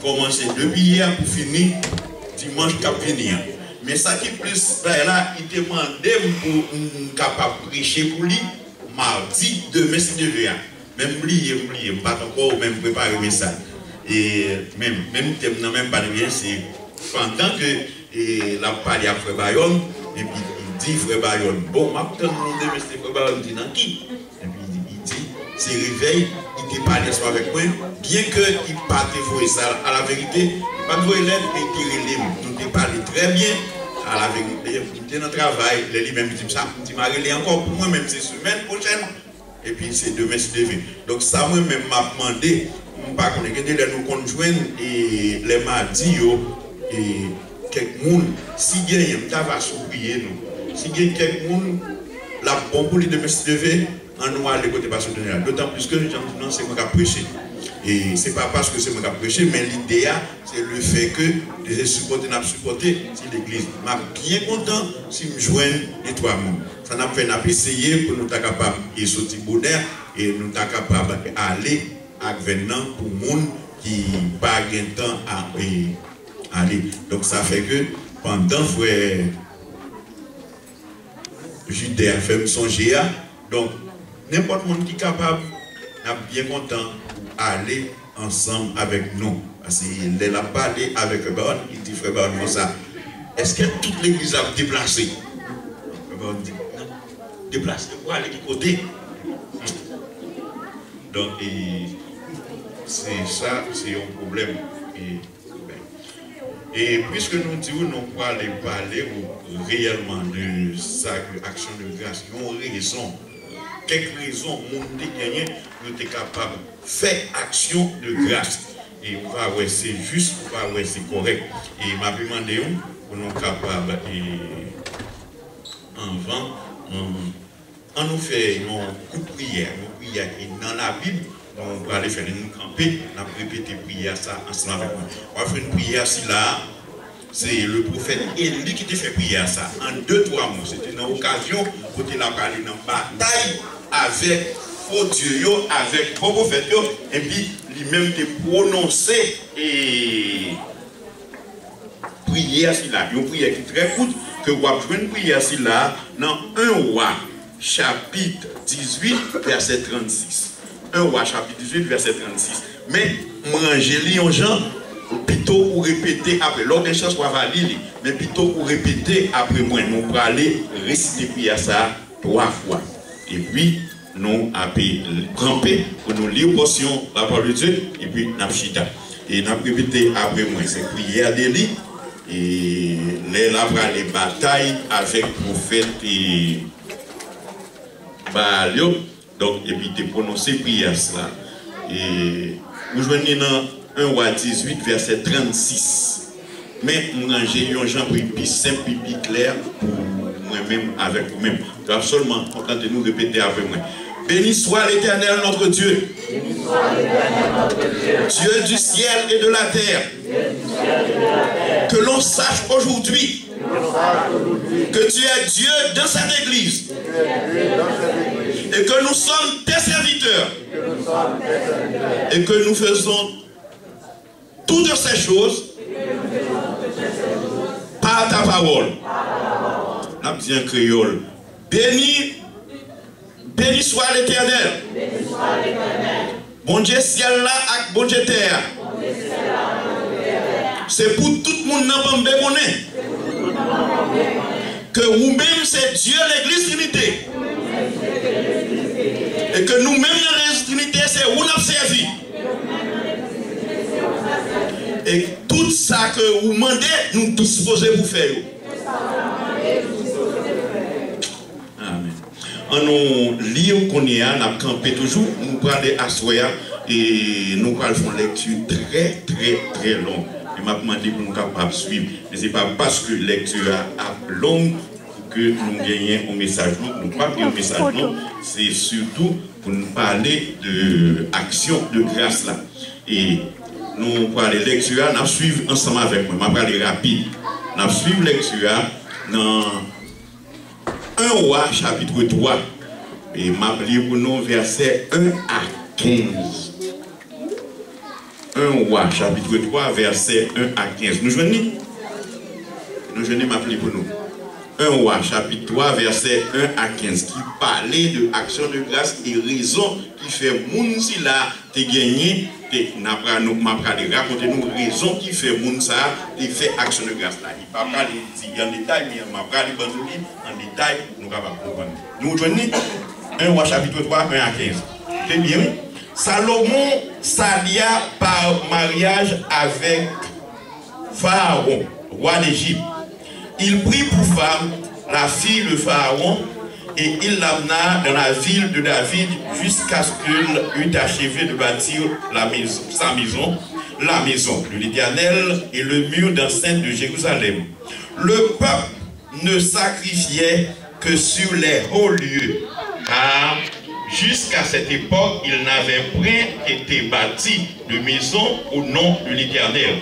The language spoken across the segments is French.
commencé depuis hier pour finir dimanche qui venir. Mais ça qui plus là, il demandait pour capable prêcher pour lui mardi, demain si Dieu veut. Même oublier, pas encore même préparer ça. Et même thème n'a même pas de bien, c'est pendant que la parole à Frère Bayon, et puis il dit Frère Bayon, bon, maintenant nous devons Frère Bayon dit dans qui? Et puis il dit, c'est réveil, il dit parler avec moi, bien qu'il parte voir ça à la vérité, il pas de élève et tirer les mots. Nous parlé très bien à la vérité, il était dans le travail, il dit même, il dit ça, il dit Marie encore pour moi, même c'est semaine prochaine, et puis c'est demain, c'est demain. Donc ça, moi-même, m'a demandé, pas qu'on ait nous conjoindre et les mardis, et quelqu'un, si il y a un va s'oublier nous. Si il y a quelqu'un, la bonne pour les demain, c'est demain, en noir, les côtés pas soutenir. D'autant plus que non, c'est moi qui ai prêché. Et ce n'est pas parce que c'est moi qui ai prêché, mais l'idée, c'est le fait que les supporter, c'est l'église. Je suis bien content si je joins les trois mondes. Ça n'a fait essayer pour nous être capables de sortir bonheur et nous être capables d'aller avec venant pour les gens qui n'ont pas de temps à aller. Donc ça fait que pendant frère Jude a fait songer, donc n'importe qui est capable, est bien content aller ensemble avec nous. Parce qu'il a parlé avec le baron, il dit frère baron ça. Est-ce que toute l'église a déplacé? Le baron dit non, déplacé pour aller du côté. Donc c'est ça, c'est un problème. Et puisque nous disons non pas aller parler réellement de ça, action de grâce, ils ont raison. Quelques raisons, monde gagné, nous sommes capables de faire action de grâce. Et on va voir c'est juste, on va voir c'est correct. Et m'a demandé pour nous capables on nous fait un coup de prière, une prière qui est dans la Bible. Donc on va aller faire une campée, on va répéter prière ça ensemble avec moi. On va faire une prière si là. C'est le prophète Élie qui t'a fait prier ça en 2-3 mois. C'était une occasion pour qu'il a parlé dans la bataille avec faux Dieu, avec faux prophète, et puis lui-même t'a prononcé et prière si là. Une prière qui est très courte, que vous avez une prière si là dans 1 roi chapitre 18 verset 36. 1 roi chapitre 18 verset 36. Mais manger les gens. Plutôt pour répéter après, l'autre des choses qu'on va lire, mais plutôt pour répéter après moi, nous allons aller réciter prière ça 3 fois. Et puis, nous allons camper pour nous lire portion la parole de Dieu, et puis nous allons chita. Et nous allons répéter après moi, c'est prière d'Élie, et là, nous allons les batailles avec le prophète et Baalio, donc, et puis tu prononcer prière ça. Et nous joignons dans 1 roi 18, verset 36. Mais j'ai eu un genre plus simple, plus clair pour moi-même, avec vous-même. Je dois seulement contenter-nous de répéter avec moi. Béni soit l'Éternel notre Dieu. Béni soit l'Éternel notre Dieu. Dieu du ciel et de la terre. Que l'on sache aujourd'hui que tu es Dieu dans cette église. Et que nous sommes tes serviteurs. Et que nous faisons toutes ces choses par ta parole. La bien créole. Béni soit l'Éternel. Bon Dieu ciel là et bon Dieu terre. C'est pour tout le monde dans le monde que vous-même c'est Dieu l'église Trinité. Et que nous-mêmes l'église Trinité c'est où nous avons servi. Et tout ça que vous demandez, nous tous supposés vous faire. Amen. En nous livre qu'on y a, nous avons campé toujours, nous parlons à Soya et nous parlons de lecture très longue. Et m'a demandé pour nous capables de suivre. Mais ce n'est pas parce que la lecture est longue que nous gagnons un message. Nous ne pas un message, non. C'est surtout pour nous parler de action de grâce là. Et nous parlons de lecture, nous suivons ensemble avec moi. Je vais parler rapide. Nous suivons lecture dans 1 roi chapitre 3. Et je vais lire pour nous versets 1 à 15. 1 Roi, chapitre 3, verset 1 à 15. Nous joignons? Nous joignons m'appeler pour nous. 1 Roi, chapitre 3, verset 1 à 15, qui parlait de action de grâce et raison qui fait moun si là, te gagné, n'a pas nous raconter nous raison qui fait moun ça, te fait action de grâce là. Il pas parler en détail, mais m'a parler en détail, nous capable comprendre. Nous joignons 1 Roi, chapitre 3, 1 à 15. C'est bien, oui? Salomon s'allia par mariage avec Pharaon, roi d'Égypte. Il prit pour femme la fille de Pharaon et il l'amena dans la ville de David jusqu'à ce qu'il eût achevé de bâtir la maison de l'Éternel et le mur d'enceinte de Jérusalem. Le peuple ne sacrifiait que sur les hauts lieux, car jusqu'à cette époque, il n'avait point été bâti de maison au nom de l'Éternel.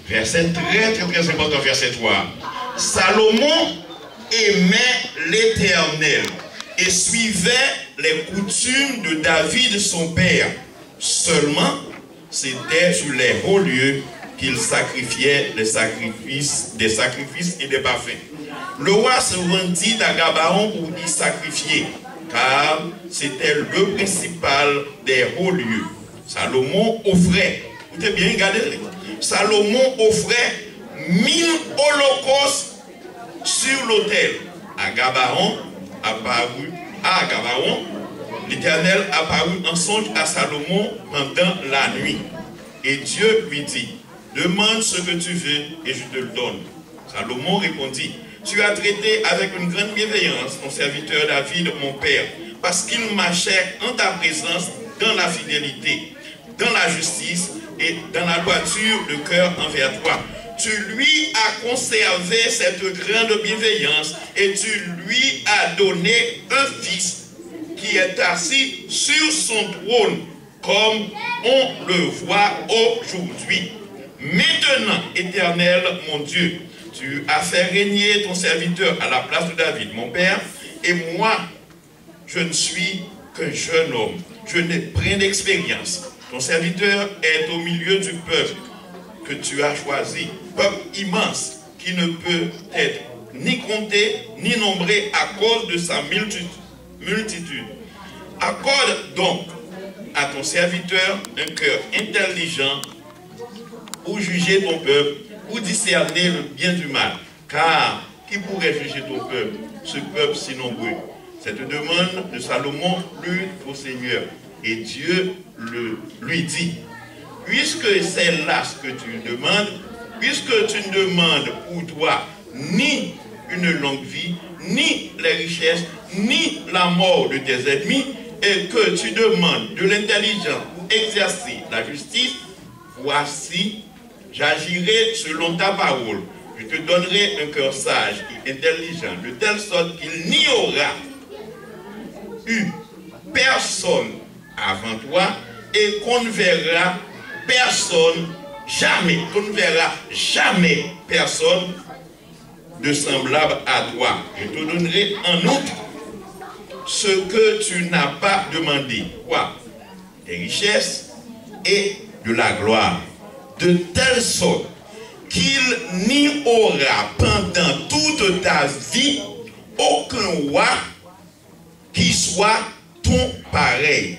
Verset très important, verset 3. Salomon aimait l'Éternel et suivait les coutumes de David son père. Seulement, c'était sur les hauts lieux qu'il sacrifiait des sacrifices et des parfums. Le roi se rendit à Gabaon pour y sacrifier, car c'était le principal des hauts lieux. Salomon offrait, écoutez bien, regardez, Salomon offrait 1000 holocaustes sur l'autel. À Gabaon, l'Éternel apparut en songe à Salomon pendant la nuit. Et Dieu lui dit, demande ce que tu veux et je te le donne. Salomon répondit, tu as traité avec une grande bienveillance mon serviteur David, mon père, parce qu'il marchait en ta présence dans la fidélité, dans la justice et dans la droiture de cœur envers toi. Tu lui as conservé cette grande bienveillance et tu lui as donné un fils qui est assis sur son trône, comme on le voit aujourd'hui. Maintenant, Éternel, mon Dieu, tu as fait régner ton serviteur à la place de David, mon père, et moi, je ne suis qu'un jeune homme. Je n'ai pas d'expérience. Ton serviteur est au milieu du peuple que tu as choisi, peuple immense qui ne peut être ni compté ni nombré à cause de sa multitude. Accorde donc à ton serviteur un cœur intelligent pour juger ton peuple, pour discerner le bien du mal. Car qui pourrait juger ton peuple, ce peuple si nombreux? Cette demande de Salomon plut au Seigneur. Et Dieu lui dit, puisque c'est là ce que tu demandes, puisque tu ne demandes pour toi ni une longue vie, ni les richesses, ni la mort de tes ennemis, et que tu demandes de l'intelligence pour exercer la justice, voici, j'agirai selon ta parole. Je te donnerai un cœur sage et intelligent, de telle sorte qu'il n'y aura eu personne avant toi et qu'on ne verra personne jamais, personne de semblable à toi. Je te donnerai en outre ce que tu n'as pas demandé, quoi? Des richesses et de la gloire, de telle sorte qu'il n'y aura pendant toute ta vie aucun roi qui soit ton pareil.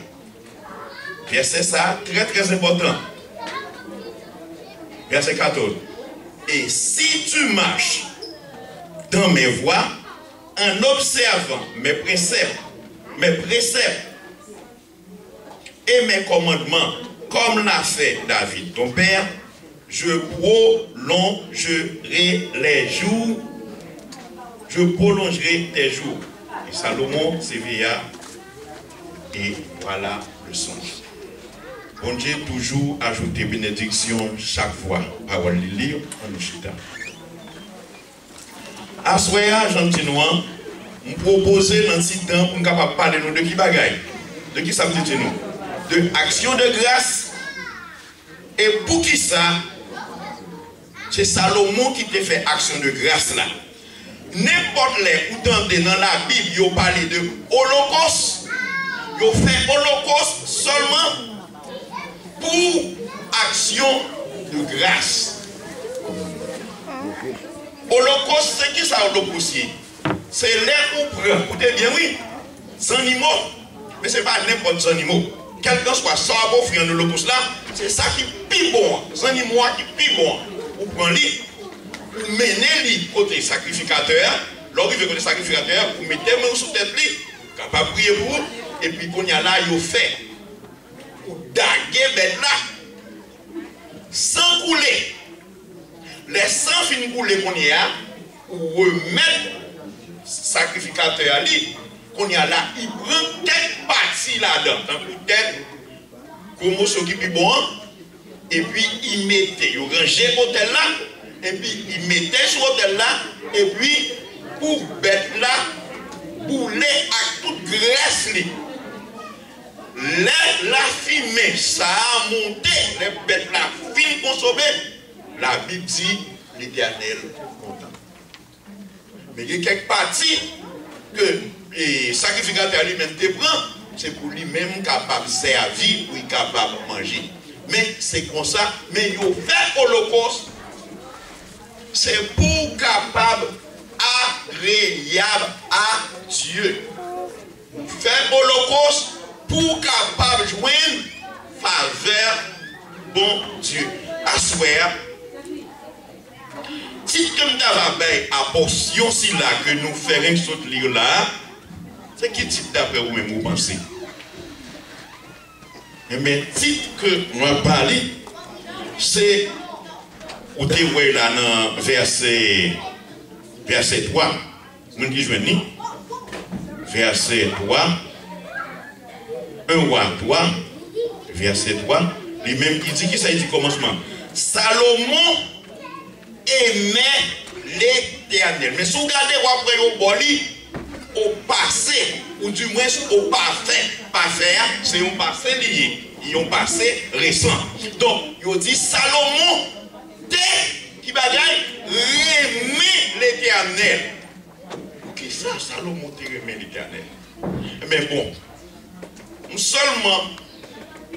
Verset ça, très important. Verset 14. Et si tu marches dans mes voies, en observant mes préceptes et mes commandements, comme l'a fait David, ton père, je prolongerai tes jours. Et Salomon s'éveilla et voilà le songe. Bon Dieu toujours ajouter bénédiction chaque fois. Parole de lire en chita. À ce moment-là, Jean Tinoan, nous proposons dans ce temps pour nous capable parler de qui bagaille, de qui ça me dit nous, de action de grâce. Et pour qui ça, c'est Salomon qui te fait action de grâce là. N'importe les où dans la Bible, il a parlé de holocauste. Il a fait holocauste seulement pour action de grâce. Holocauste, c'est qui ça, holocauste? C'est l'air où prend. Écoutez bien, oui. Sans animaux. Mais ce n'est pas n'importe quel animal. Quel que soit ça, vous faites un holocauste là, c'est ça qui est plus bon. C'est un animal qui est plus bon. Vous prenez, vous menez les côté sacrificateur. Lorsque vous côté sacrificateur, vous mettez main sous tête, capable de prier pour vous. Et puis, quand il y a là, il fait. Vous daguez bête là. Sans couler. Les sangs finissent couler qu'on y a, ou remettre sacrificateur à lui, qu'on y a là, il prend telle partie là-dedans, peut-être, promotion qui est plus bon, et puis il mettait, il rangeait l'hôtel là, et puis il mettait sur l'hôtel là, et puis pour bête là, bouler à toute graisse la fumée, ça a monté, les bêtes là, fin consommées. La Bible dit l'Éternel content. Mais il y a quelques parties que le sacrificateur lui-même te prend, c'est pour lui-même capable de servir, pour lui capable de manger. Mais c'est comme ça. Mais il fait holocauste, c'est pour capable agréable à Dieu. Faire holocauste pour capable de joindre faveur bon Dieu. À souhait. Si comme d'avant à portion si là que nous ferons ce lire là, c'est qui titre d'après vous même vous pensez? Mais titre que moi parler, c'est où tu vois là dans verset 3, nous qui joignent verset 3, 1 roi 3, verset 3, lui-même qui dit qui ça dit commencement. Salomon aimait l'Éternel. Mais si vous regardez après au boli, au passé, ou du moins au parfait, parfait, c'est un passé lié, un passé récent. Donc, il dit Salomon, qui bagaille, aimait l'Éternel. Qui ça, Salomon aimait l'Éternel? Mais bon, seulement,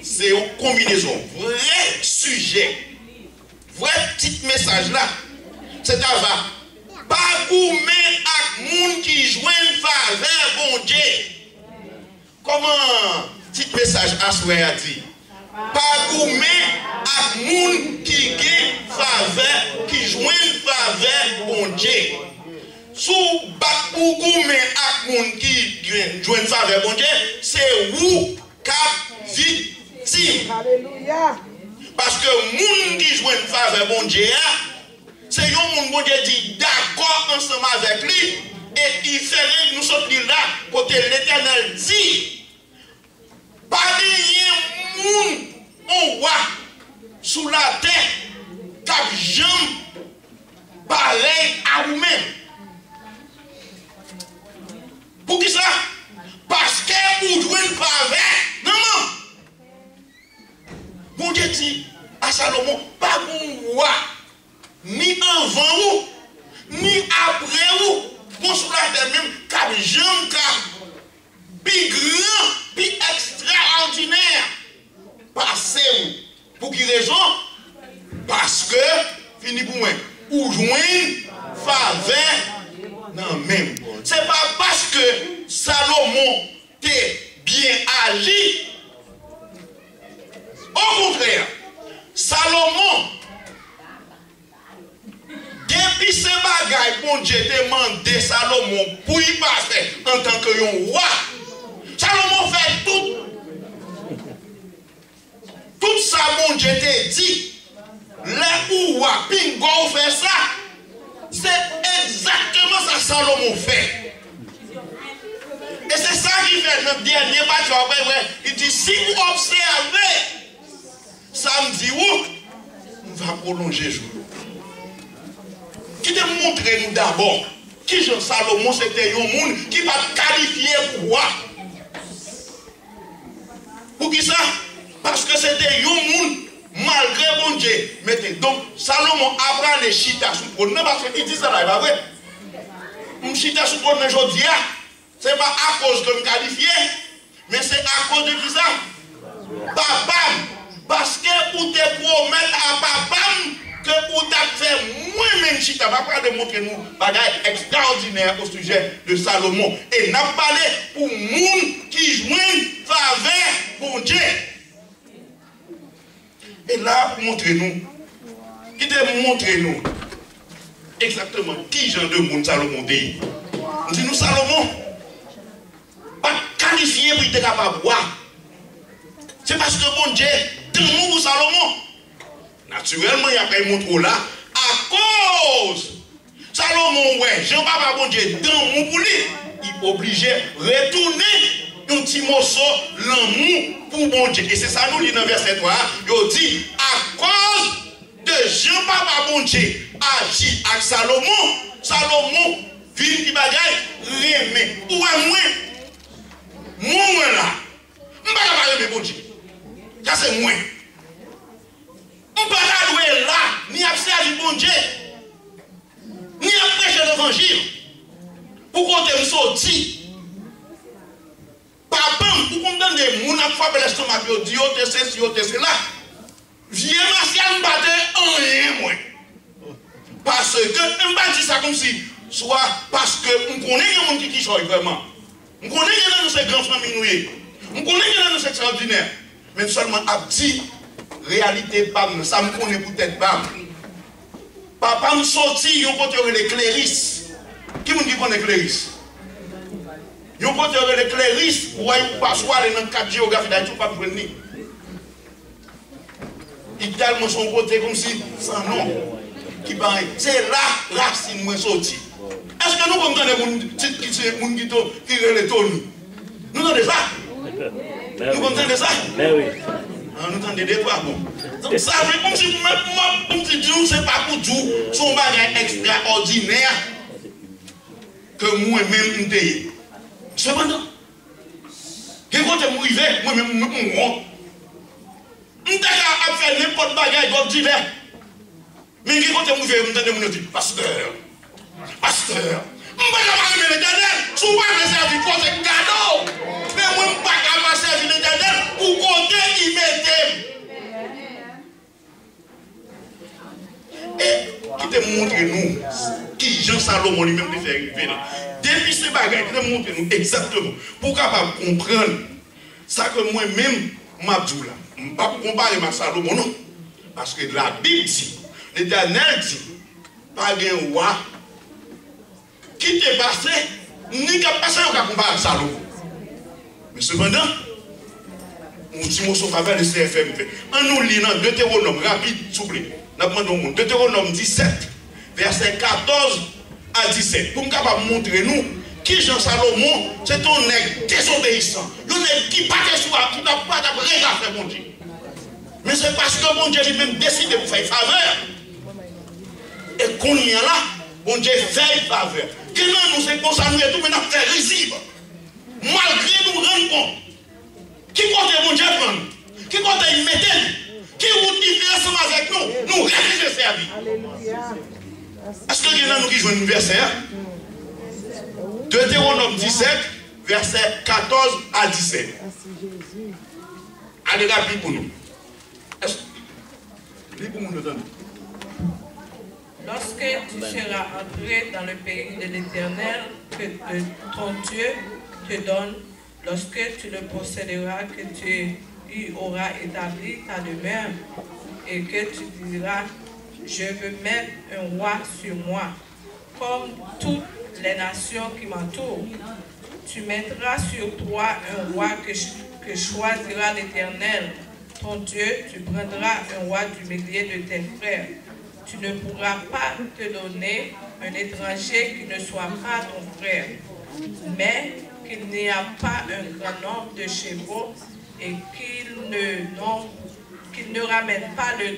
c'est une combinaison, vrai sujet. Vrai petit message là, c'est d'avoir pas gourmet avec moun qui joignent faveur bon Dieu. Comment petit message Asway a dit? Pas gourmet avec moun qui gagne faveur, qui joignent faveur bon Dieu. Sous bak ou gourmet avec moun qui joignent faveur bon Dieu, c'est vous cap victime. Alléluia. Parce que moun qui joue une faveur bon Dieu, c'est un moun bon Dieu dit d'accord ensemble avec lui et il fait nous sommes là côté l'Éternel dit pas de moun on voit sous la terre cap jambe pareil à vous-même. Pour qui ça? Parce que vous jouez une faveur. Non, non. Bon Dieu dit à Salomon, pas bon roi, ni avant vous, ni après vous, pour cela même, car j'aime car, plus grand, plus extraordinaire, passez-vous. Pour qui raison? Parce que, fini pour moi, ou joindre faveur, non même. C'est pas parce que Salomon t'est bien agi. Au contraire, Salomon, depuis ces bagailles, bon Dieu demandé Salomon pour y passer en tant que roi. Salomon fait tout ça, bon Dieu t'a dit. Les roi, pingo fait ça. C'est exactement ça que Salomon fait. Et c'est ça qui fait notre dernier match. Il dit si vous observez, samedi où on va prolonger le jour. Qui te montre nous d'abord qui Jean Salomon c'était un monde qui va qualifier pour roi. Pour qui ça? Parce que c'était un monde malgré bon Dieu. Donc Salomon apprend les chita sous trône. Non, parce qu'il dit ça là, il va vrai. Un chita sous trône aujourd'hui, ce n'est pas à cause de me qualifier, mais c'est à cause de qui ça? Papa. Parce que pour te promettre à papa que pour te faire moi-même, si tu vas pas démontrer nous bagaille extraordinaire au sujet de Salomon. Et n'a parlé pour monde qui joignent faveur pour Dieu. Et là, montrez-nous. Qui te montrez-nous exactement qui genre de monde Salomon dit. Nous disons Salomon, pas qualifié pour être capable de boire. C'est parce que bon Dieu, d'amour pour Salomon. Naturellement, il y a pas un montre là. À cause, Salomon, ouais, Jean-Papa bon Dieu, d'amour pour lui, il est obligé de retourner un petit morceau l'amour pour bon Dieu. Et c'est ça nous lisons dans verset 3. Il dit, à cause de Jean-Papa bon Dieu, agit avec Salomon, Salomon, vit qui bagaille, remet. Ou à moi là, je ne vais pas remettre bon Dieu. Ça c'est moi. On ne peut pas jouer là, ni à servir bon Dieu, ni à prêcher l'évangile. Pour qu'on te sorti. Papa, pour qu'on donne des gens qui font l'estomac, qui disent, oh, c'est là. Viens Martial me battre en rien, moi. Parce que, je ne pas dire ça comme si, soit parce que on connaît les gens qui sont vraiment. On connaît les gens qui sont grandes familles. On connaît les gens qui sont extraordinaires. Mais seulement à dit réalité, ça me connaît peut-être pas. Papa me sorti, il y a un côté les cléristes. Qui me dit qu'on est clériste? Il y a un côté les cléristes, vous voyez, pas soit dans le cadre géographique, il ne pas venir. Il y a son côté comme si, sans nom. C'est là, racine moi sorti. Est-ce que nous comprenons les gens qui relèvent nous entendons ça? Nous comprenons ça? Oui. Nous entendons des trois bon. Donc ça veut comme si nous c'est pas pour tout son bagage extraordinaire que moi-même nous payons. Cependant, quand je suis arrivé, moi-même je suis rond. Je suis faire n'importe bagage d'autre divers. Mais quand je suis arrivé, je me dis, pasteur, je ne vais pas me l'éternel, je ne vais pas me servir pour ce cadeau. Mais moi, je ne vais pas me servir l'éternel pour compter, il m'aide. Et qui te montre nous, qui Jean Salomon lui-même te fait arriver là. Depuis ces bagages, qui te montre nous exactement, pour capable comprendre ça que moi-même, je dis là. Je ne vais pas comparer à Salomon, non. Parce que la Bible dit, l'Éternel dit, pas un roi qui t'est passé, ni qu'à passer au cas comparer à Salomon. Mais cependant, on dit mon faveur de CFM. En nous lisant Deutéronome, rapide, s'il vous plaît. Deutéronome 17, verset 14 à 17. Pour nous montrer nous qui Jean Salomon, c'est un nègre désobéissant. Un nègre qui pas de soi, qui n'a pas de rien à faire, mon Dieu. Mais c'est parce que mon Dieu lui-même décide de vous faire faveur. Et qu'on y est là, mon Dieu fait faveur. Que nous, c'est pour ça nous tout maintenant faire risible. Malgré nous rendre compte. Qui compte mon Dieu prendre? Qui compte il mettait? Qui vous dit ensemble avec nous? Nous réfléchissons servir. Est-ce que il y en a nous qui jouent un verset? Deutéronome 17, verset 14 à 17. Allez rapide pour nous. Lorsque tu seras entré dans le pays de l'Éternel que ton Dieu te donne, lorsque tu le posséderas, que tu y auras établi ta demeure, et que tu diras, je veux mettre un roi sur moi, comme toutes les nations qui m'entourent. Tu mettras sur toi un roi que choisira l'Éternel, ton Dieu. Tu prendras un roi du milieu de tes frères. Tu ne pourras pas te donner un étranger qui ne soit pas ton frère, mais qu'il n'y a pas un grand nombre de chevaux et qu'il ne ramène pas le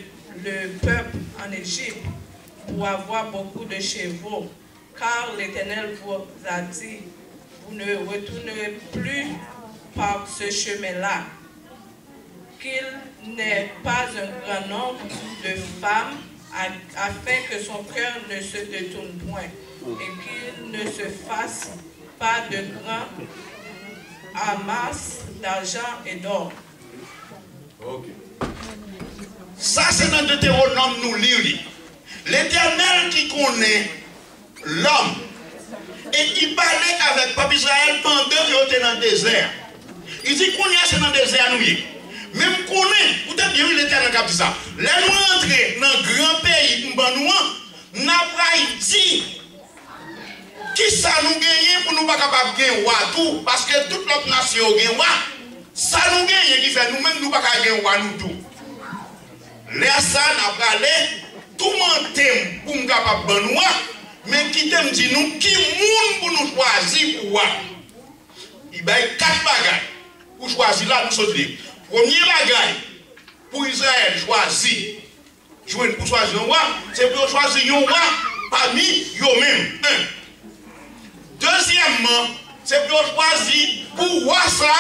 peuple en Égypte pour avoir beaucoup de chevaux, car l'Éternel vous a dit, vous ne retournerez plus par ce chemin-là, qu'il n'ait pas un grand nombre de femmes afin que son cœur ne se détourne point et qu'il ne se fasse pas de grands amasses d'argent et d'or. Ok. Ça, c'est dans Deutéronome, nous lire. L'Éternel qui connaît l'homme et qui parlait avec Peuple Israël pendant qu'il était dans le désert. Il dit qu'on est dans le désert, nous. Même qu'on est, vous avez bien vu l'Éternel qui a dit ça. Là, nous entrons dans le grand pays, nous avons dit qui ça nous gagne pour nous ne pas capables de gagner tout, parce que toute notre nation gagne ça nous gagne qui fait nous-mêmes nous ne pas gagner nous tout. Là, ça n'a pas allé, tout le monde t'aime pour nous capables de nous, mais qui t'aime dit nous, qui monde pour nous choisir pour voir. Il y a 4 bagages pour choisir là, nous sommes dit. Premier bagage pour Israël choisir, pour choisir un roi, c'est pour choisir un roi parmi eux-mêmes. Deuxièmement, c'est pour choisir pour voir ça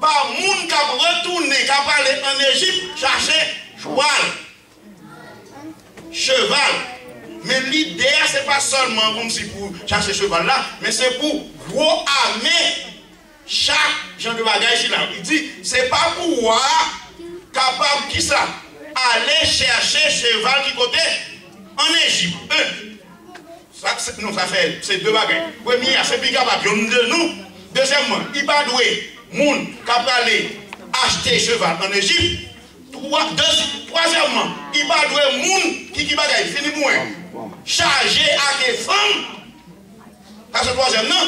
par monde qui a retourné, qui a parlé en Égypte, chercher cheval. Mais l'idée, ce n'est pas seulement comme si pour chercher cheval là, mais c'est pour gros armer chaque genre de bagage là. Il dit, c'est pas pour voir capable qui ça aller chercher cheval qui côté en Égypte. Non, ça fait c'est 2 bagages. Premier, c'est plus capable de nous. Deuxièmement, il va doué monde qui aller acheter cheval en Égypte. Troisièmement, il va doué monde qui bagaille fini pour chargé à des femmes. Ça c'est troisième non.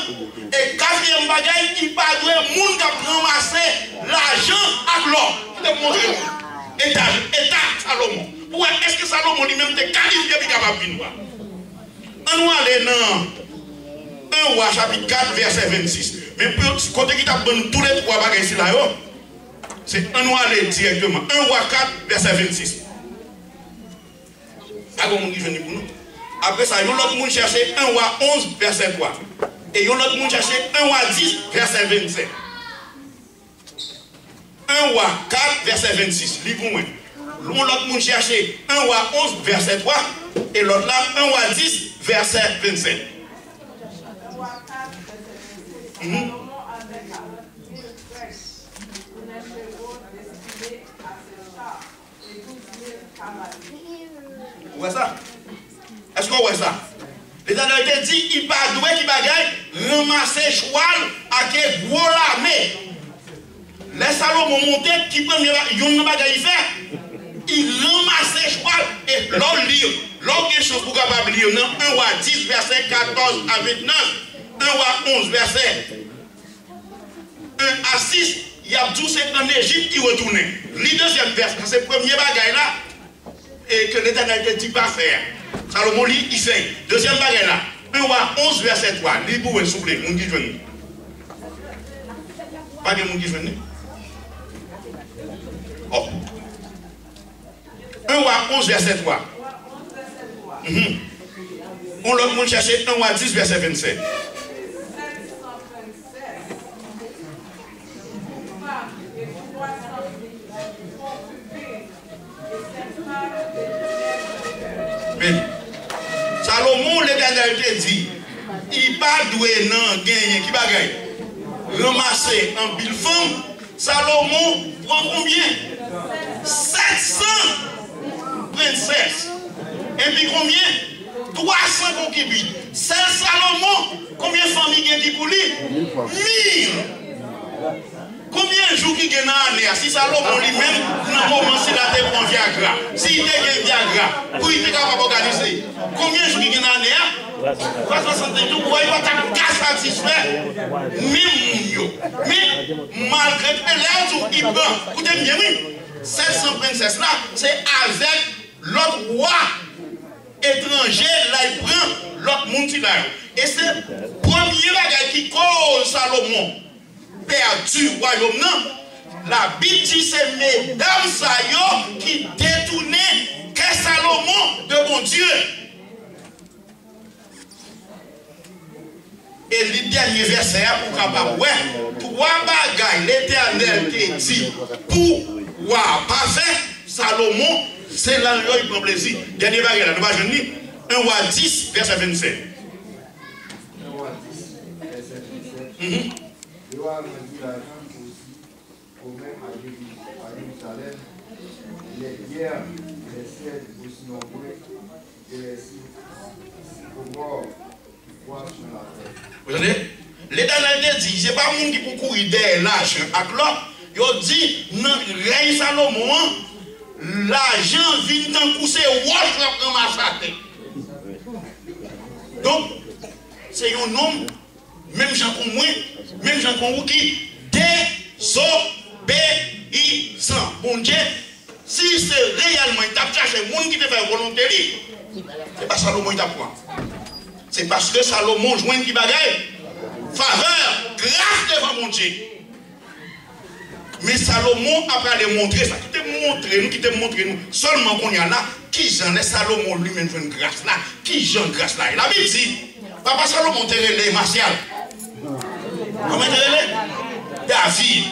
Et quatrième bagaille, il va doué monde qui a ramassé l'argent à l'or. Je te montre État Salomon. Pourquoi est-ce que Salomon lui-même était qualifié pour capable de venir? On va aller dans 1 roi chapitre 4 verset 26. Mais pour côté qui t'a donné tous les 3 bagages ici là, c'est on va aller directement. 1 roi 4 verset 26. Après ça, il y a l'autre monde chercher 1 roi 11 verset 3. Et il y a l'autre monde chercher 1 roi 10 verset 27. 1 roi 4 verset 26. Livre-moi. L'autre monde chercher 1 roi 11 verset 3. Et l'autre là 1 roi 10 verset 27. Où est ça? Est-ce qu'on voit ça? L'Éternel dit, il va doué qui bagaille, ramasser cheval avec gros l'armée. Les Salomon monté, qui premier yon bagaille fait, il ramasse cheval et l'on lit. L'on a chose pour capable lire dans 1 roi 10 verset 14 à 29, 1 roi 11 verset 1 à 6, il y a tout c'est en Égypte qui retourne. Le deuxième verset, c'est le premier bagaille là, et que l'Éternel te dit pas faire. Salomon lit, il fait. Deuxième bagaille là, 1 roi 11 verset 3, lis pour vous souffler, mon qui venu. Pas de mon qui venu. Oh. 1 roi 11 verset 3. On l'a monde chercher 1 roi 10 verset 27. Mais Salomon l'Éternel te dit, il pas doué non gagner qui bagaille. Ramasser en pile femme, Salomon prend combien? 700 princesses. Et puis combien? 300 concubines. Seul Salomon, combien de familles gagne pour lui? 1000. Combien de jours qui gagne dans l'année? Si Salomon lui-même, dans le moment s'il a été prend Viagra, s'il a été Viagra, pour il était capable d'organiser, combien de jours qui gagne dans l'année? 360 jours, pour il va être satisfait. Mais malgré que les jours qui prend, écoutez bien, oui, 726 là, c'est avec l'autre roi étranger, là il prend l'autre monde là. Et c'est le premier bagage qui cause Salomon perdu royaume non. La Bible dit c'est mesdames Sayo qui détournaient que Salomon de mon Dieu. Et le dernier verset pour capable ouais, 3 bagages l'Éternel te dit pour pas faire Salomon, c'est là où il prend plaisir. Dernier bagage là, nous allons dire 1 roi 10 verset 27. 1 roi 10 verset 27. Le roi me dit l'argent aussi au même à Jérusalem, les hier, les cèdres aussi nombreux et les sycomores qui croissent sur la terre. Vous entendez? L'Éternel dit, c'est pas monde qui peut courir derrière l'argent. Il dit, non, règne Salomon, l'argent vient d'un coup, c'est roche dans ma tête. Donc, c'est un homme, même gens comme moi, même gens comme vous qui désobéissant. Bon Dieu, si c'est réellement, il t'a cherché le monde qui te fait volonté, c'est pas Salomon qui t'apprend. C'est parce que Salomon joint qui bagaille. Faveur, grâce devant mon Dieu. Mais Salomon a pas montrer ça. Qui te montre nous. Seulement qu'on y a là, qui j'en est Salomon lui-même fait une grâce là. Qui j'en grâce là. Il a dit, papa Salomon te relève Martial. Comment te relève? David.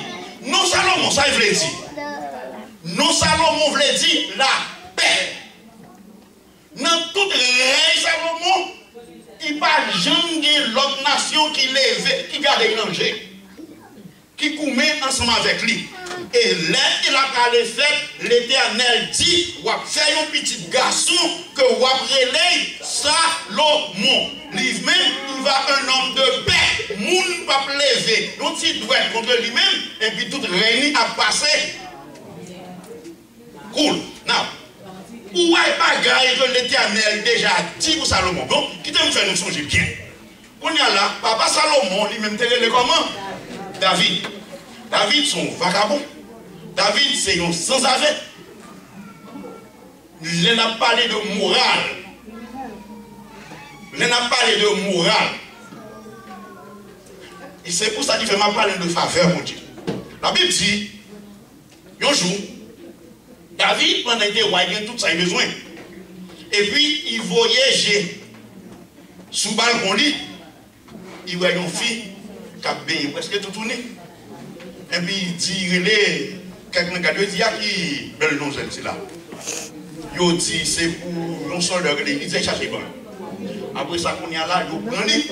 Non Salomon, ça il voulait dire. Non Salomon voulait dire la paix. Dans toute règne Salomon, il n'y a pas jamais l'autre nation qui lève, qui garde les danger, qui commet ensemble avec lui. Et là, il a parlé fait, l'Éternel dit, ou faire un petit garçon que ou relève Salomon. Lui-même, il va un homme de paix. Moun va lever. Donc, il doit être contre lui-même, et puis toute réunie a passé. Cool. Now, où est bagaille que l'Éternel déjà dit pour Salomon? Bon, qui te me fait nous songer bien. On y a là, papa Salomon, lui-même, te le comment? David. David, son vagabond. David, c'est un sans-avec. Il a parlé de morale. Il a parlé de morale. Et c'est pour ça qu'il fait ma parler de faveur, mon Dieu. La Bible dit, un jour, David, pendant qu'il était roi, il a tout ça, il a besoin. Et puis, il voyageait sous le balcon, il voyait une fille qui a bien presque tout tourné. Et puis, il dit, il est, quelqu'un qui a dit, qui belle nom, c'est là. Il dit, c'est pour un soldat, il dit, cherchez bon. Après ça, qu'on y a là, il prend lui.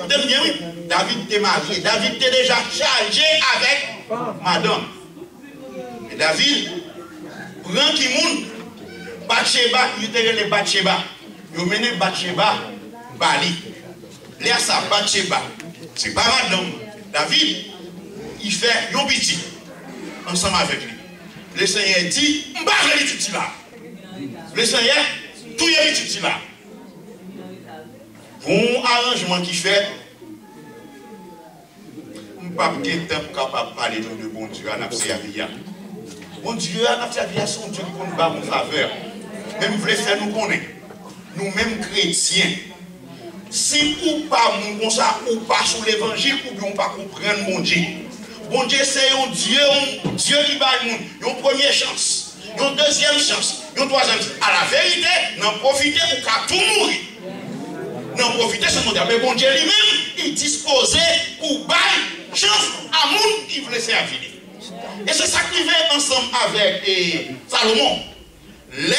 David était marié, David était déjà chargé avec madame. Et David, prend qui moun, Bathsheba, il était les Bathsheba. Il mené Bathsheba, Bali. Là, ça, Bathsheba, c'est pas madame. David, il fait un petit, ensemble avec lui. Le Seigneur dit, je ne vais pas les petits là. Le Seigneur, tout les petits là. Bon arrangement qui fait, je ne vais pas capable de parler de bon Dieu à Napsia-Via. Bon Dieu à Napsia-Via, son Dieu qui nous bat en faveur. Même vous voulez faire nous connaître. Nous-mêmes chrétiens. Si ou pas comme ça, ou pas sur l'évangile, ou bien on pas comprendre mon Dieu. Bon Dieu, c'est un Dieu qui bat le monde. Une première chance, une deuxième chance, une troisième chance. À la vérité, n'en profiter ou qu'à tout mourir. N'en profiter, c'est mon Dieu. Mais bon Dieu lui-même, il disposait pour battre chance à monde qui voulait servir. Et c'est ça qui vient ensemble avec Salomon. Les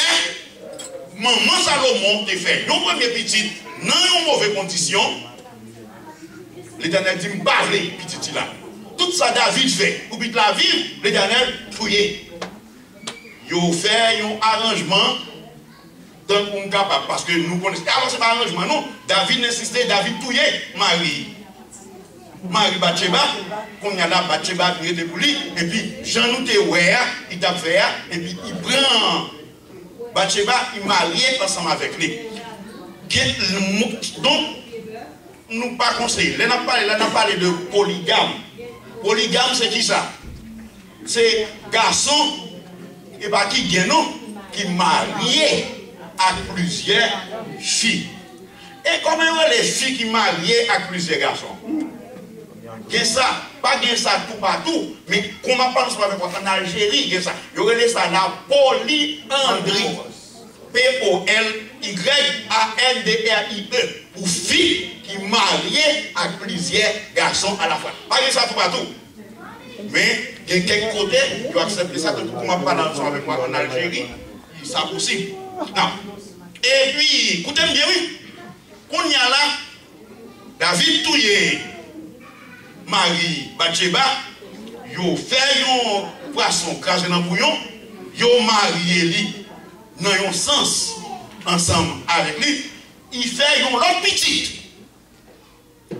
maman Salomon te fait une première petite, dans une mauvaise condition. L'Éternel dit, je parle petit là. Tout ça David fait. Ou bien la vie, l'Éternel fouillé. Il fait un arrangement tant qu'on est capable. Parce que nous connaissons. Alors, ce n'est pas un arrangement, non. David insistait, David touillé Marie. Marie Bathsheba, qu'on y a là, Bathsheba, il était pour lui. Et puis, Jean nous te ouais, il t'a fait, et puis il prend Bathsheba, il marié ensemble avec lui. Donc, nous ne pas conseillé. Là, on a parlé de polygame. Polygame, c'est qui ça? C'est garçon, et pas qui gagne, non? Qui marié à plusieurs filles. Et comment les filles qui marient à plusieurs garçons? Gen ça, pas gen ça tout partout, mais comment pense avec en Algérie, gen ça. Il y aurait ça la polyandrie. P-O-L-Y-A-N-D-R-I-E. Pour filles qui marient à plusieurs garçons à la fois. Pas gen ça tout partout. Mais il y a quelques côtés qui ont accepté ça, donc comment parler avec moi en Algérie, ça possible. Non. Et puis, écoutez-moi bien, oui. Qu'on y a là, David Touye, Marie Bathsheba, yo fait un poisson crasé dans le bouillon, yo marié lui. dans un sens, ensemble avec lui, il fait une autre petite.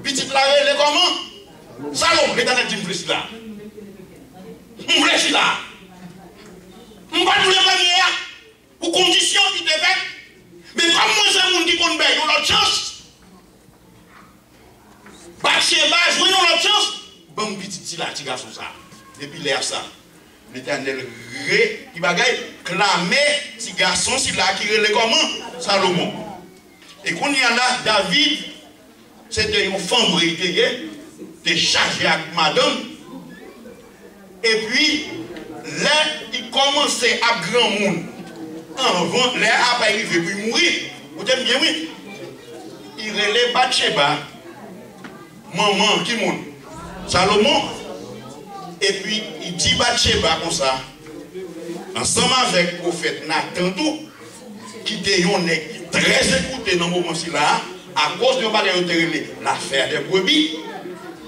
Petite là, elle est comment? Salomon, l'éternel dit plus là. On voulait là. On va nous les premières, pour conditions qui te fait. Mais comme moi, c'est un monde qui compte bien, ils ont l'autre chance. Bathsheba, jouez l'autre chance. Bon, petit là, petit garçon ça. Depuis l'air ça. L'éternel il va clamer petit garçon, si là qui relève comment? Salomon. Et quand il y a là, David, c'était une femme qui était chargée avec madame. Et puis, là, il commençait à grand monde. Avant, là, après, il veut mourir. Vous êtes bien, oui? Il relève Bathsheba, maman, qui monte? Salomon. Et puis, il dit Bathsheba comme ça, ensemble avec le prophète Nathan, tout, qui était très écouté dans ce moment-ci là, à cause de l'affaire des brebis.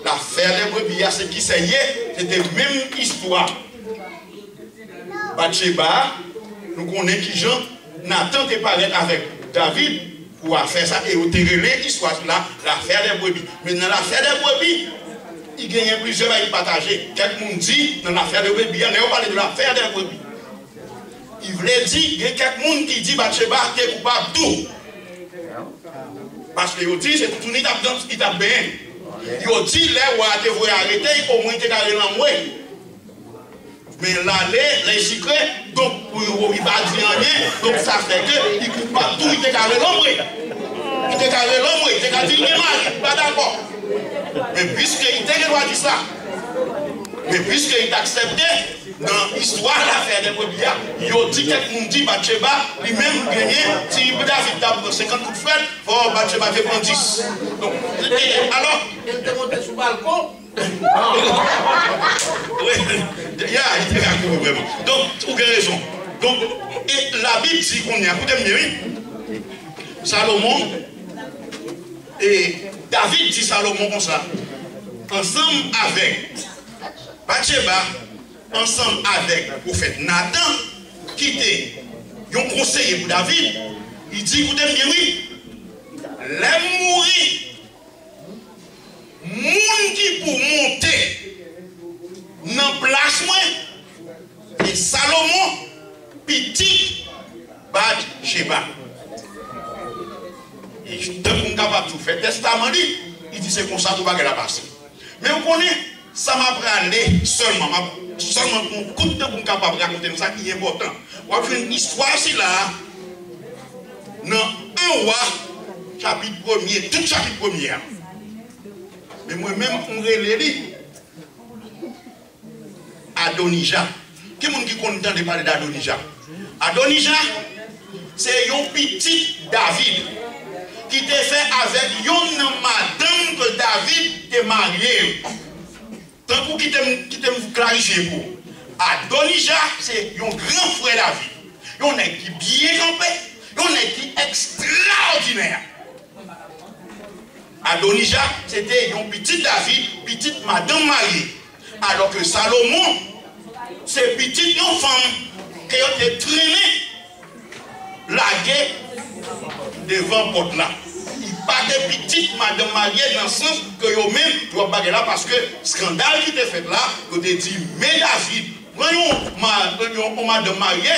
L'affaire des brebis, ce qui c'était même histoire. Bathsheba, nous connaissons qui Jean, Nathan te paraît avec David pour faire ça et au terrain l'histoire là, l'affaire des brebis. Mais dans l'affaire des brebis, il y a plusieurs à y partager. Quelqu'un dit dans l'affaire des brebis, on parle de l'affaire des brebis. Il voulait dire, il y a quelqu'un qui dit Bathsheba est coupable de tout. Parce qu'il dit, c'est tout, il t'a bien. Il dit, les rois te voulaient arrêter, au moins il t'a carré l'envoyer. Mais là, les secrets, donc, il va dire rien, donc ça fait que, il coupe pas tout, il t'a carré l'envoyer. Il t'a carré l'envoyer, il t'a carré l'envoyer, pas d'accord. Mais puisqu'il t'a dit ça, mais puisqu'il t'a accepté, dans l'histoire de l'affaire des brebis, il a dit quelqu'un dit Bathsheba, lui-même gagné, si David a 50 coups de fret, oh, Bathsheba fait prendre 10. Donc, alors, il était monté sur le balcon. Oui, il était raconté vraiment. Donc, vous avez raison. Donc, et la Bible dit qu'on y a, écoutez bien, Salomon, et David dit Salomon comme ça, ensemble avec Bathsheba, ensemble avec le prophète Nathan, qui était un conseiller pour David, il dit, écoutez bien, oui, les mourir, moun qui pour monter dans place moi, et Salomon, petit Bathsheba. Et tant qu'on est capable de faire testament, il dit, c'est comme ça que va la passer. Mais vous connaissez, ça m'a pris aller seulement pour un coup de temps pour capable de raconter ça qui est important. On va faire une histoire ici là, dans un roi, chapitre 1er, tout chapitre 1er. Mais moi-même, on relève Adonijah. Qui est-ce qui compte de parler d'Adonijah? Adonijah, c'est un petit David qui était fait avec une madame que David est marié. Tant pour qui vous clarifier pour. Adonijah, c'est un grand frère David. Il est qui bien campé, il est qui extraordinaire. Adonijah, c'était un petit David, petite madame mariée. Alors que Salomon, c'est petite une femme qui a été traînée, laguée devant porte là. Il pas de petite madame mariée dans le sens que eux-mêmes doivent baguer là parce que scandale qui était fait là, vous avez dit, mais David, voyons, madame mariée,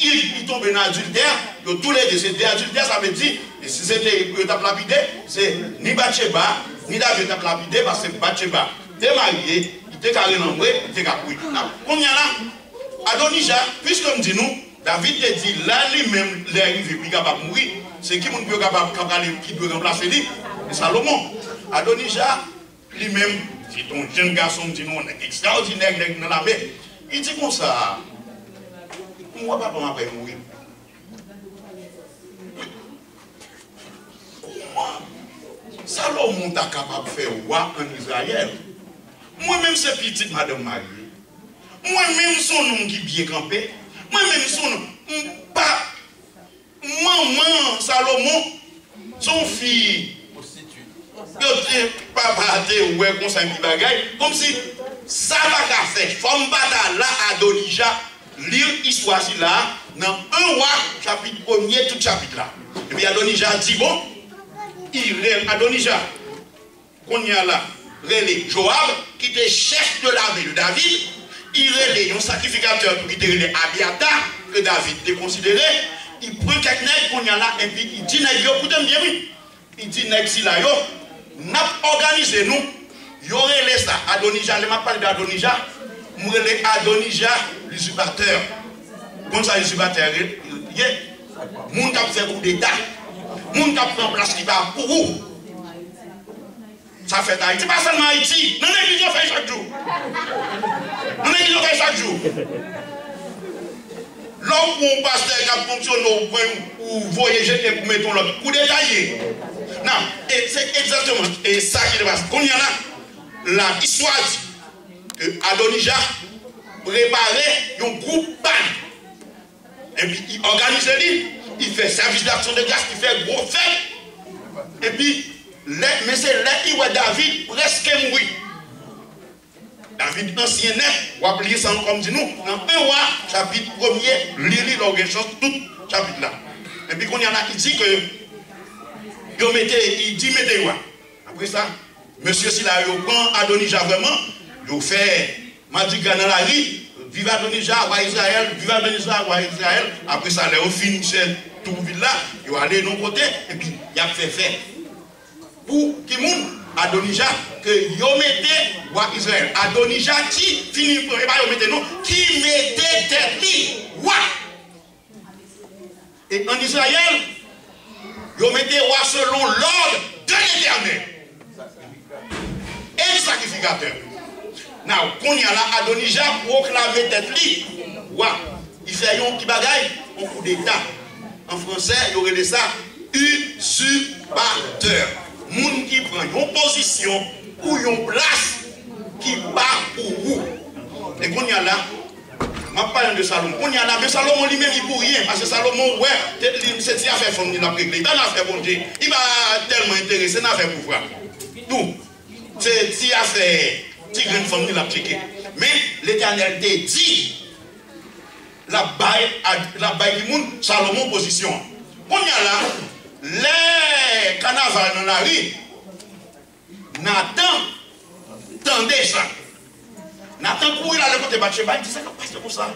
il tombe dans l'adultère, tous les deux, c'était adultère, ça veut dire, si c'était lapidé, c'est ni Bathsheba, ni David t'a lapidé parce que Bathsheba, t'es marié, il t'est carré dans le il t'est carré. Combien là, Adonijah, puisque nous dit nous, David te dit, là, lui-même, il est arrivé, il est capable de mourir. C'est qui peut capable qui peut remplacer lui? C'est Salomon. Adonijah, lui-même, c'est un jeune garçon, dit nous, extraordinaire dans la mer. Il dit comme ça, moi, papa m'a pas mourir. Comment Salomon est capable de faire roi en Israël? Moi-même, c'est petite madame mariée. Moi-même, son nom qui est bien campé. Moi-même, son nom, pas. Maman, Salomon, son fille, papa, ouais, comme ça, comme si ça va faire. Femme là, Adonijah, lire l'histoire là, dans 1 roi, chapitre 1er, tout chapitre là. Et puis Adonijah dit bon, Adonijah, qu'on y a là, relé Joab, qui était chef de l'armée de David, il relé un sacrificateur qui était relé Abiatar, que David était considéré, il prend quelques nègres qu'on y a là, et puis il dit nègres, écoutez bien, oui. Il dit nègres si là, yo, n'a organisé nous, il y aurait les ça, Adonijah, je m'a parlé d'Adonijah, je relé Adonijah, l'usurpateur. Comme ça, l'usurpateur, il y a, moun qui a fait coup d'État, moun qui a pris en place qui va pour vous. Ça fait Haïti, pas seulement Haïti. Nous l'église fait chaque jour. Nous l'église fait chaque jour. L'homme ou pasteur qui a fonctionné au point où vous voyagez pour mettre l'autre. Pour détailler. Non, c'est exactement et ça qui se passe. Quand il y a là, l'histoire dit que Adonijah préparait un groupe ban. Et puis il organise lui, il fait service d'action de grâce, il fait gros fête. Et puis, mais c'est là où David presque mourit. David ancien net, on va plier ça comme dit nous, dans 1 roi, chapitre 1er, lire l'organisation, tout chapitre là. Et puis quand il y en a, il dit que, il dit mettez roi. Après ça, monsieur Sila, il prend Adonijah vraiment, il fait Madiga dans la rue, vive Adonijah, roi Israël, vive Adonijah, roi Israël. Après ça, il finit tout le ville là, il va aller de l'autre côté, et puis il a fait faire. Pour qui moun Adonijah que yo mette roi Israël. Adonijah qui finit pour yo mette nous qui mettait tête li roi. Et en Israël yo mette roi selon l'ordre de l'Éternel. Et le sacrificateur. Now, qu'on y a là Adonijah proclame tête li roi. Il fait un petit bagaille en coup d'état. En français, il y aurait ça usurpateur. Moun qui prend une position ou une place qui part pour vous. Et qu'on y a là, je parle de Salomon. On y a là, mais Salomon lui-même, il ne peut rien. Parce que Salomon, ouais, c'est une affaire fondue dans la réglée. Il n'a fait bon Dieu. Il va tellement intéressé dans l'affaire pouvoir. Nous, c'est une affaire, c'est une grande famille la checké. Mais l'Éternel te dit, la baille du monde, Salomon position. On y a là, les carnavals dans la rue, Nathan tendait ça. Nathan courait là le côté Bathsheba, il dit ça passe comme ça.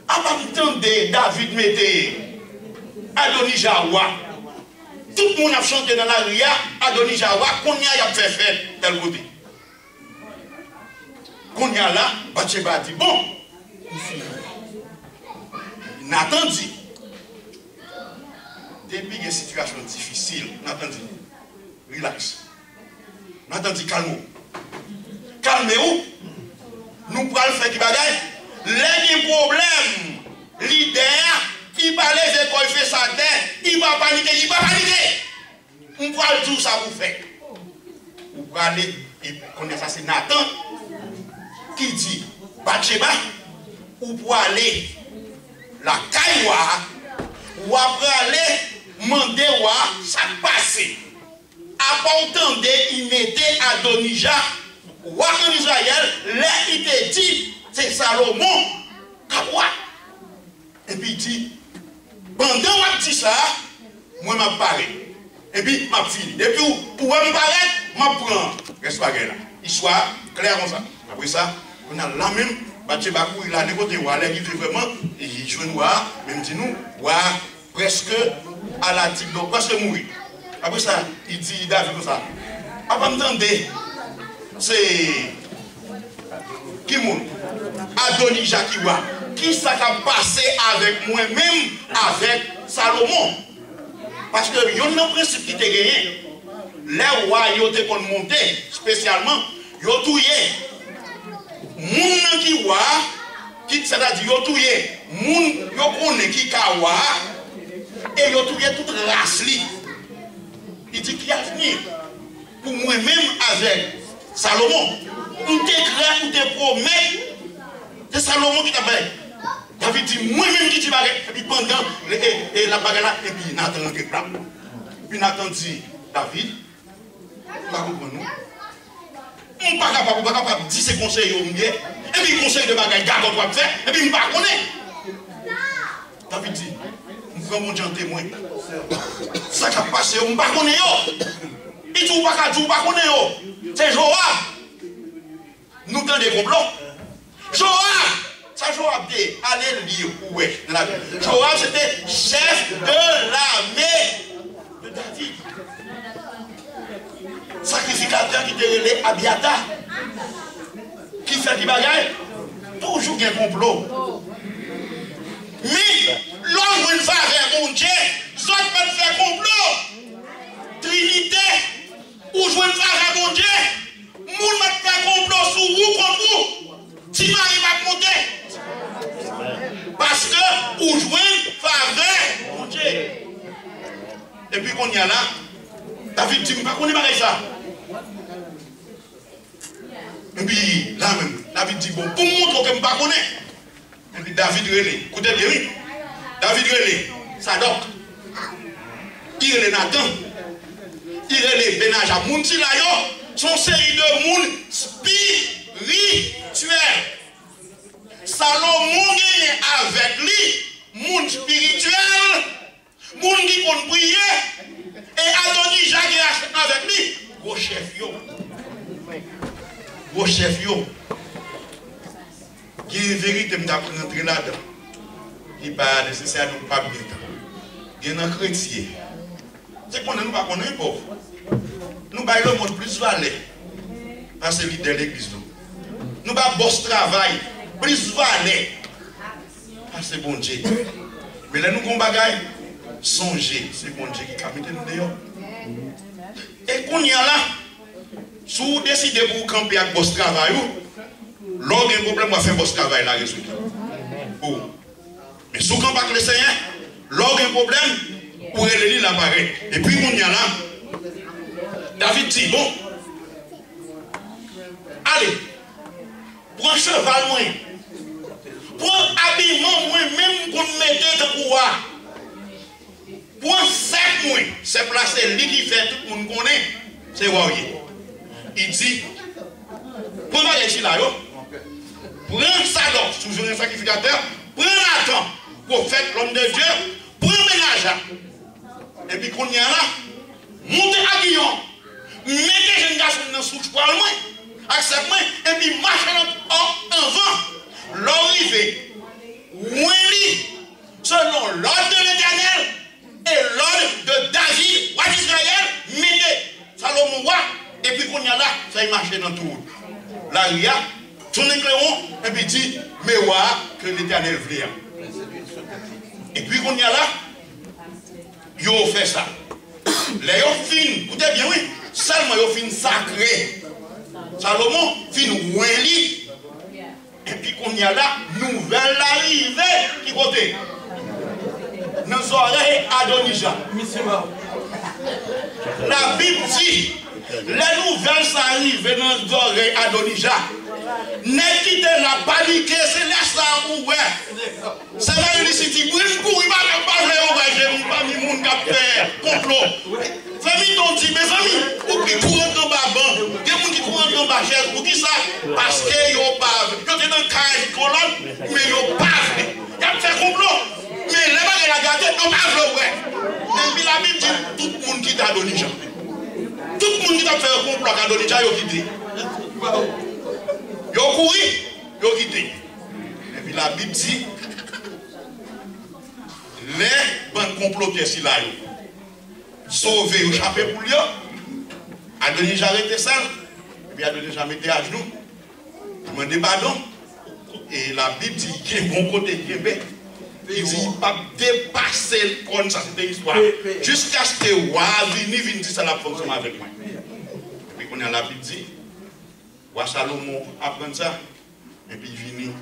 Avant de tendre, David mettait Adonijah roi. Tout le monde a chanté dans la rue, Adonijah roi, qu'on y a fait faire tel côté. Qu'on y a là, Bathsheba dit bon. Nathan dit. Depuis qu'il y a une situation difficile, Nathan dit, relax. Nathan dit, calme-vous. Calmez-vous. Nous pouvons faire des bagages. Les problèmes, l'idée, il va les écoles, il fait sa tête, il va paniquer, il va paniquer. On pourra tout ça vous faire. Vous pouvez aller, et connaître ça, c'est Nathan qui dit, Bathsheba, vous pouvez aller la cailloire, ou après aller demander ça passe. Apportant il mettait Adonijah, roi en Israël, là il te dit, c'est Salomon, roi. Et puis il dit, pendant que je dis ça, moi je parle. Et puis je fini. Et puis pour me parler, je prends. Reste pas là. Histoire claire comme ça. Après ça, on a la même. Bathsheba, il a des côtés, il est vraiment, il joue noir, même dit nous, presque à la type, presque mourir. Après ça, il dit David comme ça. Après m'entendre, c'est qui moun? Adonijah qui voit. Qui ça a passé avec moi-même, avec Salomon? Parce que il y a un principe qui était gagné. Les rois, ils ont été montés, spécialement, ils ont tout moun qui wa qui c'est-à-dire yo touye moun yo connaît qui ka wa et yo touye toute race li. Il dit qu'il a fini pour moi-même avec Salomon. On t'écrit, on te promet, c'est Salomon qui t'a fait. David dit moi-même qui t'y bague et puis pendant la bague là et puis Nathan qui frappe. Puis Nathan dit David, pas comprendre nous. On n'est pas capable de dire ses conseils au mieux. Et puis, conseil de bagaille, garde quoi faire. Et puis, on ne pas connaître. David dit, je prends mon Dieu en témoin. Ça qui a passé, on ne pas connaître. Il ne pas connaître. C'est Joab. Nous avons des complots. Joab, ça Joab dit, allez lire où est dans la Bible. Joab c'était chef de l'armée de David. Sacrificateur qui était relé Abiatar. Qui fait des bagailles? Toujours un complot. Mais l'homme une faveur, mon Dieu, ça peut faire complot. Trinité, ou jouer une faveur, mon Dieu, moun va faire complot sur vous contre vous. Si Marie va monter. Parce que, ou jouer une faveur, mon Dieu. Et puis qu'on y a là, David dit, pas qu'on est pareil ça. Et puis là même, David dit, bon, pour montrer que je ne pas connais. Et puis David relève. Écoutez bien, oui. David relève. Sadok. Il relève Nathan. Il relève Benaja. Mounti là, son série de monde spirituel. Salomon gagne avec lui, monde spirituel, monde qui compte prier. Et Adonijah gagne avec lui, gros chef yo. Gros chef yo. Qui est vérité, je vais rentrer là-dedans. Il n'est pas nécessaire de ne pas bien. Il y a un chrétien. C'est qu'on ne nous pas connaître pauvre. Nous avons le monde plus valé. Parce que c'est l'idée de l'église. Nous avons un boss travail. Plus valé. Parce que c'est bon Dieu. Mais là, nous avons un bagage. Songez. C'est bon Dieu qui a mis nous dehors. Et qu'on y a là. Si vous décidez pour camper avec boss travail. L'homme a un problème, on va faire un travail là, résultat. Mais si on ne le Seigneur, l'homme a un problème, pour aller lire l'appareil. Et puis, on y a là, David dit, bon, allez, prends cheval moins, prends habillement moins, même qu'on mette de pouvoir, prends 7 moins, c'est placé, lui qui fait tout le monde connaît, c'est Warrior. Il dit, prends la ici là, prends Sadok, toujours un sacrificateur, prends Nathan, prophète, l'homme de Dieu, prends Benaja. Et puis qu'on y a là, montez à Guillaume, mettez les jeunes garçons dans le souche pour moi, acceptez-moi, et puis marchez en avant, l'arrivée, oui, selon l'ordre de l'Éternel et l'ordre de David, roi d'Israël, mettez Salomon roi, et puis qu'on y a là, ça y marche dans tout. Là, il y a son éclairant, et puis dit, mais ouais, que l'Éternel vient. Et puis qu'on y a là, ils ont fait ça. Les fin, écoutez bien, oui, seulement ils fin sacré. Salomon fin ouinli. Et puis qu'on y a là, nouvelle arrivée qui côté. Nos oreilles Adonijah. La Bible dit, les nouvelles arrivent dans nos oreilles Adonijah. Ne quittez la panique, c'est laisse là où c'est la unicité. Pour une couille, il va pas pas mis mon capteur, complot. Famille t'ont dit, mes amis, ou qui courent dans bas banc, il y a des gens qui courent dans bas chaise, pour qui ça? Parce qu'ils n'ont pas. Ils ont dans le carré colonne, mais ils n'ont pas. Ils ont fait complot. Mais les gens qui ont gardé, ils n'ont pas fait. Et puis la Bible dit, tout le monde qui t'a donné, tout le monde qui t'a fait un complot à donner, ils ont quitté. Ils ont couru, ils ont quitté. Et puis la Bible dit, les bandes complotées si là, sauver ou chapé pour lui, Adonijah arrêté seul, et puis Adonijah mettait à genoux, demandait pardon, et la Bible dit qu'il y a un bon côté qui est bien. Il dit qu'il ne peut pas dépasser comme ça, c'était l'histoire. Jusqu'à ce que Roi vienne dire ça la fonction avec moi. Et puis qu'on a la Bible dit, Roi Salomon apprend ça, et puis il vient,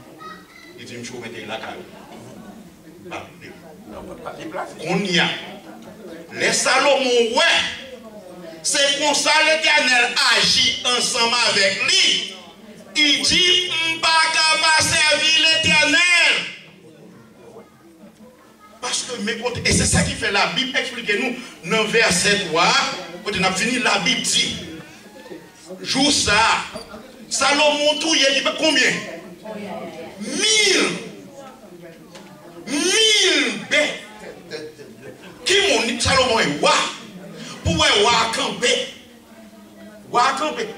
il dit, je vais mettre la carte. On y a. Les Salomon, ouais, c'est pour ça l'Éternel agit ensemble avec lui. Il dit, je ne pas servir l'Éternel. Parce que, et c'est ça qui fait la Bible, expliquez-nous, dans verset 3, quand on a fini, la Bible dit, joue ça, Salomon tout, il dit combien 1000. 1000 bêtes. Qui m'ont dit Salomon est roi. Pour roi camper. Roi camper.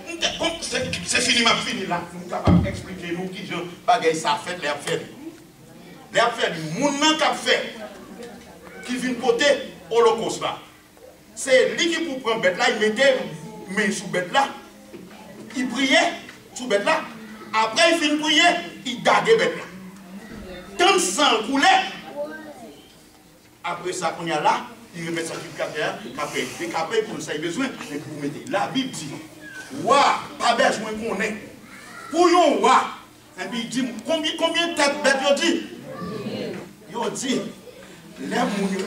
C'est fini, ma fini là. Nous sommes capables d'expliquer nous qui ont bagay ça fait, les affaires. Les affaires du monde qui a fait. Qui vient côté Holocauste là. C'est lui qui pour prendre bête là, il mettait main sous bête là. Il priait sous bête là. Après il finit de prier, il gardait bête là. Tant de sang coulait. Après ça qu'on y a là, il remet son multiplicateur, après pour ça il a besoin, mais pour mettre. La Bible dit, ouah, pas besoin qu'on ait. Pour yon ouah, et puis il dit, combien de têtes bêtes il dit? Il dit, les mounions.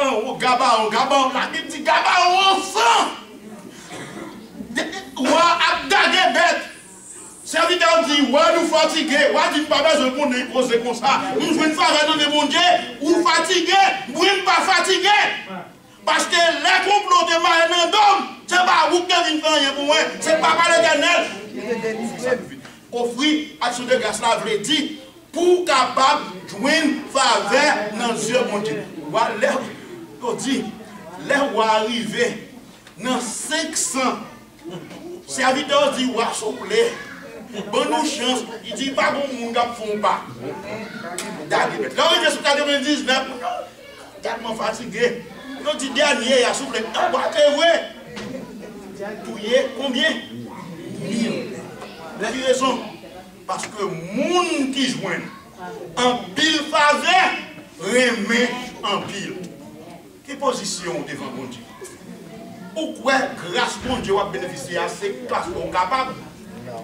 Oh, Gabon, la Bible dit Gabon, on sang. Ouah, abdagé bête. Serviteur dit, ouah, nous fatigués. Ouah, dit, pas besoin qu'on ait posé comme ça. Nous jouons une faveur dans le monde, ou fatigués, ou pas fatigués. Parce que les complots de Marie-Nandom, c'est pas vous qui avez fait pour moi, c'est pas par l'Éternel. Offrir action de grâce là, je dit, pour capable de jouer faveur dans les yeux de mon Dieu. Voilà, on dit, les rois arrivés dans 500. Serviteur dit, ouah, s'il vous plaît, bonne chance. Il dit, pas bon monde qui font pas. Là, il est sur 99, tellement fatigué. Il dit, dernier, il a soufflé, c'est vrai. Touillé, combien? 1000. La raison, parce que monde qui joue en pile faveur, remet en pile. Quelle position devant mon Dieu? Pourquoi grâce mon Dieu va bénéficier à ces classes qu'on capable?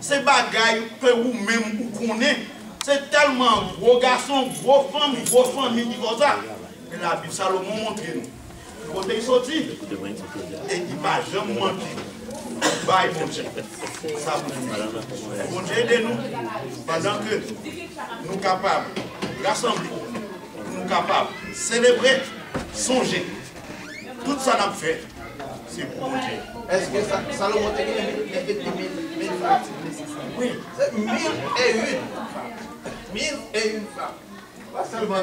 Ces bagailles que vous-même vous connaissez, c'est tellement gros garçons, gros femmes qui font ça. Mais la Bible Salomon montre nous. Quand il sorti, et il ne va jamais mentir. Bye, mon Dieu. Ça vous bon Dieu, aidez-nous pendant que nous sommes capables de rassembler, nous sommes capables de célébrer, songer. Tout ça n'a fait, c'est pour Dieu. Est-ce que Salomon a été 1000 femmes? Oui. 1001 femmes. Pas seulement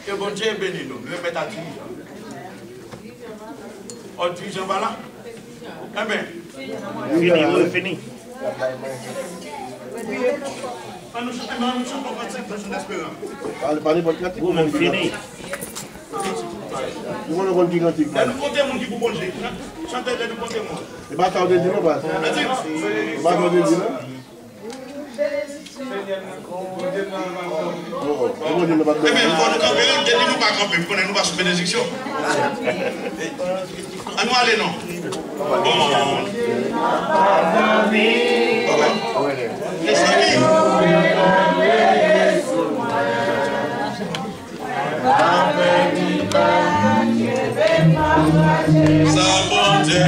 que bon Dieu bénisse nous. Le mettre à dirigeant. On dirigeant va là. Eh bien. Fini. Nous sommes pas 25 personnes d'espérance. Parlez votre cantique. Vous même fini. Nous allons compter cantique. Nous comptons mon qui pour bon Dieu. Chantez nous comptons moi. Et pas tarder de dire non pas. Pas tarder de dire non. Mais nous pas camper, nous pas sous bénédiction. À nous aller non. Les amis. Ça bon Dieu.